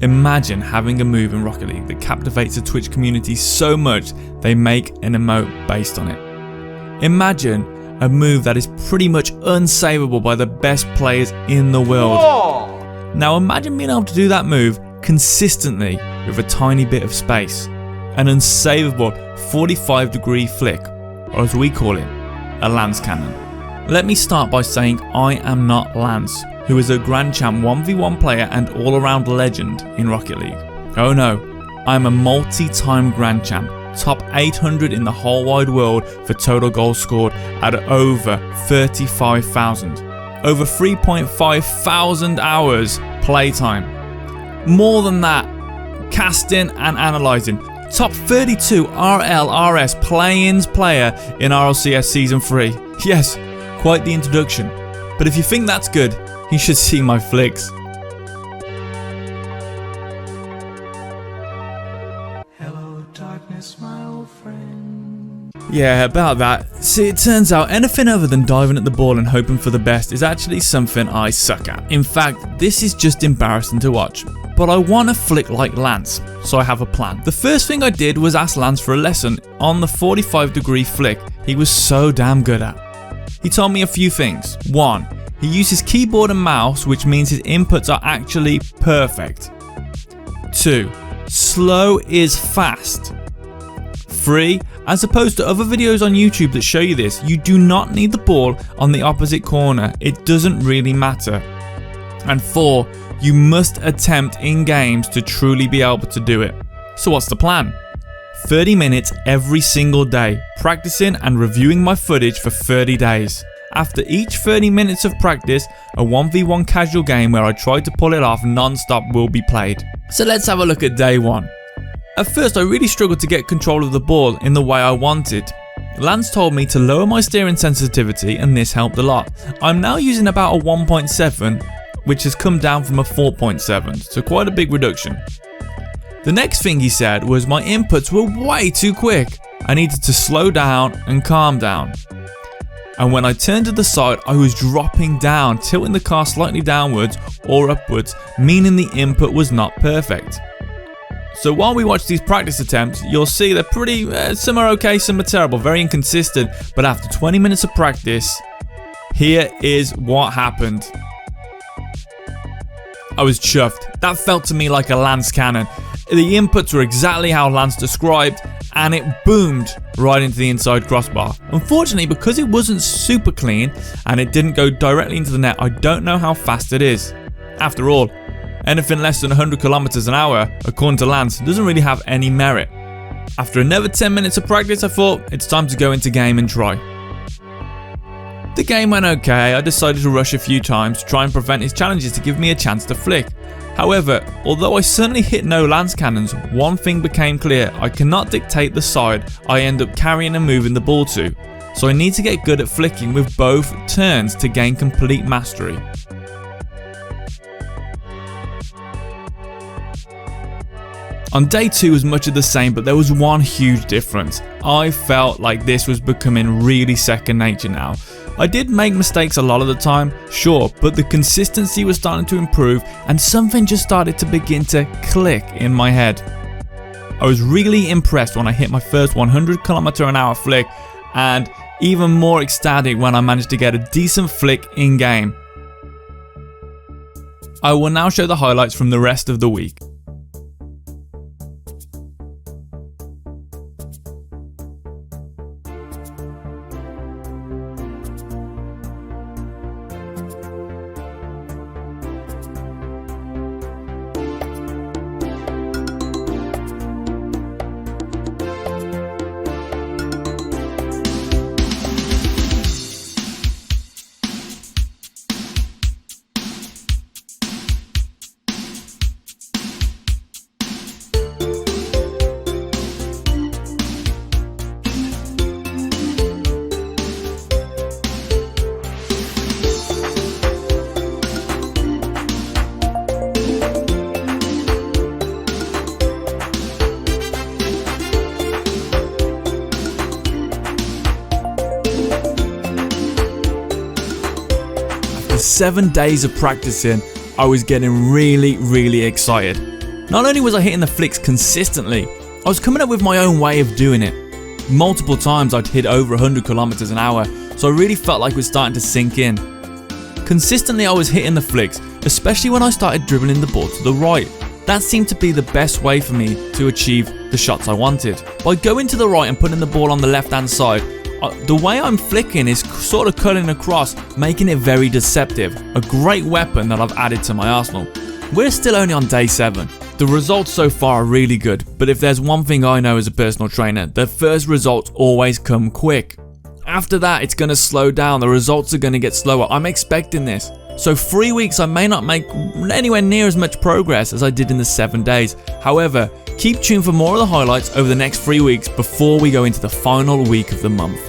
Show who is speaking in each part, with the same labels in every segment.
Speaker 1: Imagine having a move in Rocket League that captivates the Twitch community so much they make an emote based on it. Imagine a move that is pretty much unsavable by the best players in the world.
Speaker 2: Whoa.
Speaker 1: Now imagine being able to do that move consistently with a tiny bit of space. An unsavable 45-degree flick, or as we call it, a Lance cannon. Let me start by saying I am not Lance, who is a Grand Champ 1v1 player and all-around legend in Rocket League. Oh no, I am a multi-time Grand Champ, top 800 in the whole wide world for total goals scored at over 35,000. Over 3.5 thousand hours playtime. More than that, casting and analysing. Top 32 RLRS play-ins player in RLCS Season 3. Yes, quite the introduction. But if you think that's good, you should see my flicks.
Speaker 2: Hello, darkness, my old friend.
Speaker 1: Yeah, about that. See, it turns out anything other than diving at the ball and hoping for the best is actually something I suck at. In fact, this is just embarrassing to watch. But I want to flick like Lance, so I have a plan. The first thing I did was ask Lance for a lesson on the 45-degree flick he was so damn good at. He told me a few things. 1. He uses keyboard and mouse, which means his inputs are actually perfect. 2. Slow is fast. 3. As opposed to other videos on YouTube that show you this, you do not need the ball on the opposite corner. It doesn't really matter. And 4. You must attempt in games to truly be able to do it. So what's the plan? 30 minutes every single day, practicing and reviewing my footage for 30 days. After each 30 minutes of practice, a 1v1 casual game where I try to pull it off non-stop will be played. So let's have a look at day 1. At first I really struggled to get control of the ball in the way I wanted. Lance told me to lower my steering sensitivity and this helped a lot. I'm now using about a 1.7, which has come down from a 4.7, so quite a big reduction. The next thing he said was my inputs were way too quick. I needed to slow down and calm down. And when I turned to the side, I was dropping down, tilting the car slightly downwards or upwards, meaning the input was not perfect. So while we watch these practice attempts, you'll see they're pretty, some are okay, some are terrible, very inconsistent, but after 20 minutes of practice, here is what happened. I was chuffed. That felt to me like a Lance cannon. The inputs were exactly how Lance described, and it boomed right into the inside crossbar. Unfortunately, because it wasn't super clean and it didn't go directly into the net, I don't know how fast it is. After all, anything less than 100 kilometers an hour, according to Lance, doesn't really have any merit. After another 10 minutes of practice, I thought it's time to go into game and try. The game went okay. I decided to rush a few times to try and prevent his challenges to give me a chance to flick. However, although I certainly hit no Lance cannons, one thing became clear: I cannot dictate the side I end up carrying and moving the ball to, so I need to get good at flicking with both turns to gain complete mastery. On day 2 was much of the same, but there was one huge difference. I felt like this was becoming really second nature now. I did make mistakes a lot of the time, sure, but the consistency was starting to improve and something just started to begin to click in my head. I was really impressed when I hit my first 100 km/h flick, and even more ecstatic when I managed to get a decent flick in game. I will now show the highlights from the rest of the week. After 7 days of practicing, I was getting really excited. Not only was I hitting the flicks consistently, I was coming up with my own way of doing it. Multiple times I'd hit over 100 kilometers an hour, so I really felt like it was starting to sink in. Consistently I was hitting the flicks, especially when I started dribbling the ball to the right. That seemed to be the best way for me to achieve the shots I wanted. By going to the right and putting the ball on the left hand side, the way I'm flicking is sort of cutting across, making it very deceptive. A great weapon that I've added to my arsenal. We're still only on day 7. The results so far are really good, but if there's one thing I know as a personal trainer, the first results always come quick. After that, it's going to slow down, the results are going to get slower. I'm expecting this. So 3 weeks I may not make anywhere near as much progress as I did in the 7 days. However, keep tuned for more of the highlights over the next 3 weeks before we go into the final week of the month.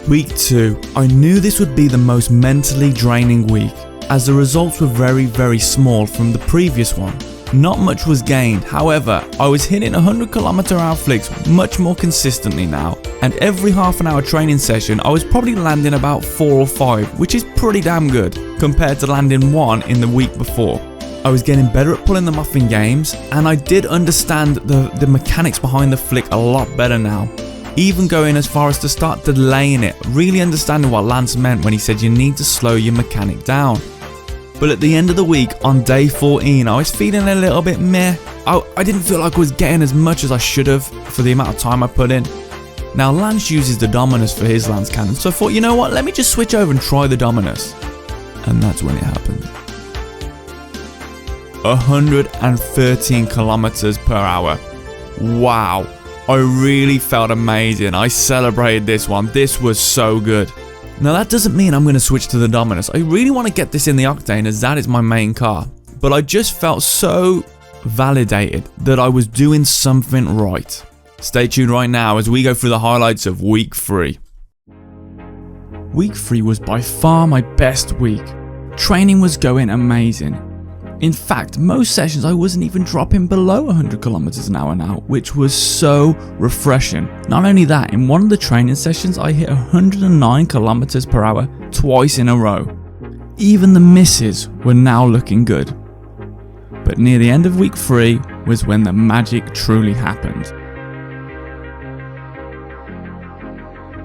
Speaker 1: Week 2. I knew this would be the most mentally draining week, as the results were very small from the previous one. Not much was gained, however, I was hitting 100 km/h flicks much more consistently now, and every half an hour training session I was probably landing about 4 or 5, which is pretty damn good, compared to landing 1 in the week before. I was getting better at pulling them off in games, and I did understand the mechanics behind the flick a lot better now. Even going as far as to start delaying it, really understanding what Lance meant when he said you need to slow your mechanic down. But at the end of the week, on day 14, I was feeling a little bit meh. I didn't feel like I was getting as much as I should have for the amount of time I put in. Now Lance uses the Dominus for his Lance cannon, so I thought, you know what, let me just switch over and try the Dominus. And that's when it happened. 113 kilometers per hour. Wow, I really felt amazing. I celebrated this one. This was so good. Now that doesn't mean I'm going to switch to the Dominus. I really want to get this in the Octane as that is my main car. But I just felt so validated that I was doing something right. Stay tuned right now as we go through the highlights of week 3. Week 3 was by far my best week. Training was going amazing. In fact, most sessions I wasn't even dropping below 100 kilometers an hour now, which was so refreshing. Not only that, in one of the training sessions I hit 109 kilometers per hour twice in a row. Even the misses were now looking good. But near the end of week 3 was when the magic truly happened.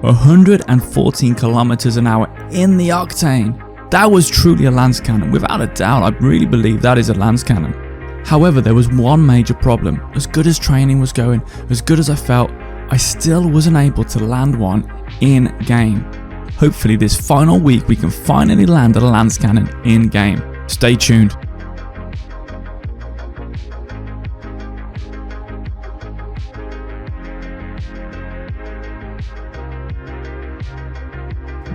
Speaker 1: 114 kilometers an hour in the Octane. That was truly a Lance cannon. Without a doubt, I really believe that is a Lance cannon. However, there was one major problem. As good as training was going, as good as I felt, I still wasn't able to land one in game. Hopefully this final week we can finally land a Lance cannon in game. Stay tuned.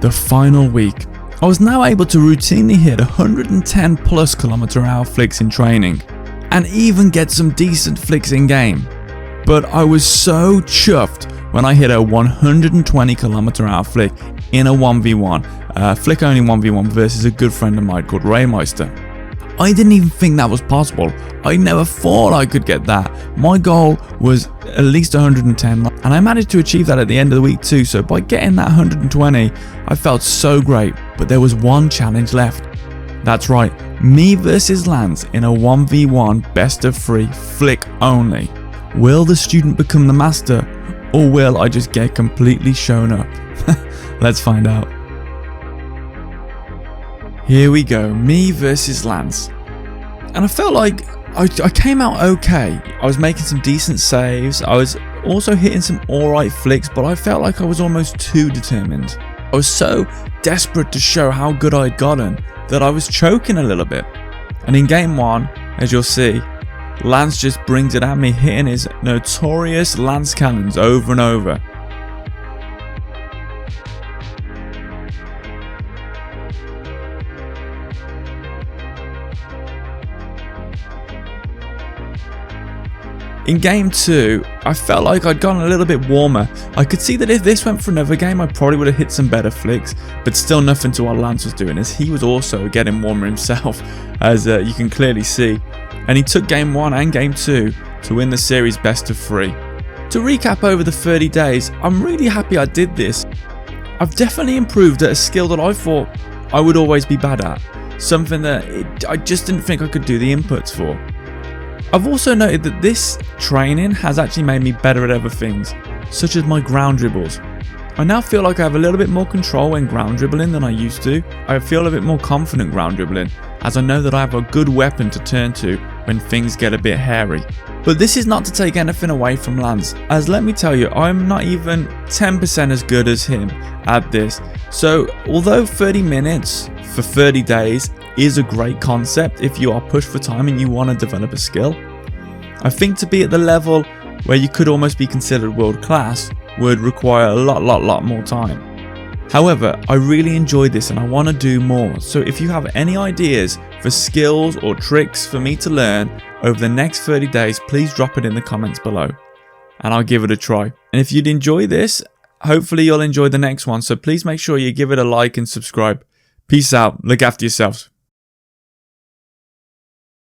Speaker 1: The final week. I was now able to routinely hit 110 plus km/h flicks in training, and even get some decent flicks in game. But I was so chuffed when I hit a 120 km/h flick in a 1v1, flick only 1v1 versus a good friend of mine called Raymeister. I didn't even think that was possible. I never thought I could get that. My goal was at least 110, and I managed to achieve that at the end of the week too, so by getting that 120, I felt so great. But there was one challenge left. That's right, me versus Lance in a 1v1 best of 3 flick only. Will the student become the master, or will I just get completely shown up? Let's find out. Here we go, me versus Lance. And I felt like I came out okay. I was making some decent saves. I was also hitting some alright flicks, but I felt like I was almost too determined. I was so desperate to show how good I'd gotten that I was choking a little bit. And in game 1, as you'll see, Lance just brings it at me, hitting his notorious Lance cannons over and over. In game 2, I felt like I'd gotten a little bit warmer. I could see that if this went for another game, I probably would have hit some better flicks, but still nothing to what Lance was doing, as he was also getting warmer himself, as you can clearly see. And he took game 1 and game 2 to win the series best of 3. To recap over the 30 days, I'm really happy I did this. I've definitely improved at a skill that I thought I would always be bad at. something that I just didn't think I could do the inputs for. I've also noted that this training has actually made me better at other things, such as my ground dribbles. I now feel like I have a little bit more control when ground dribbling than I used to. I feel a bit more confident ground dribbling, as I know that I have a good weapon to turn to when things get a bit hairy. But this is not to take anything away from Lance, as let me tell you, I'm not even 10% as good as him at this. So although 30 minutes for 30 days is a great concept if you are pushed for time and you want to develop a skill, I think to be at the level where you could almost be considered world class would require a lot more time. However, I really enjoyed this and I want to do more, so if you have any ideas for skills or tricks for me to learn over the next 30 days, please drop it in the comments below and I'll give it a try. And if you'd enjoy this, hopefully you'll enjoy the next one, so please make sure you give it a like and subscribe. Peace out, look after yourselves.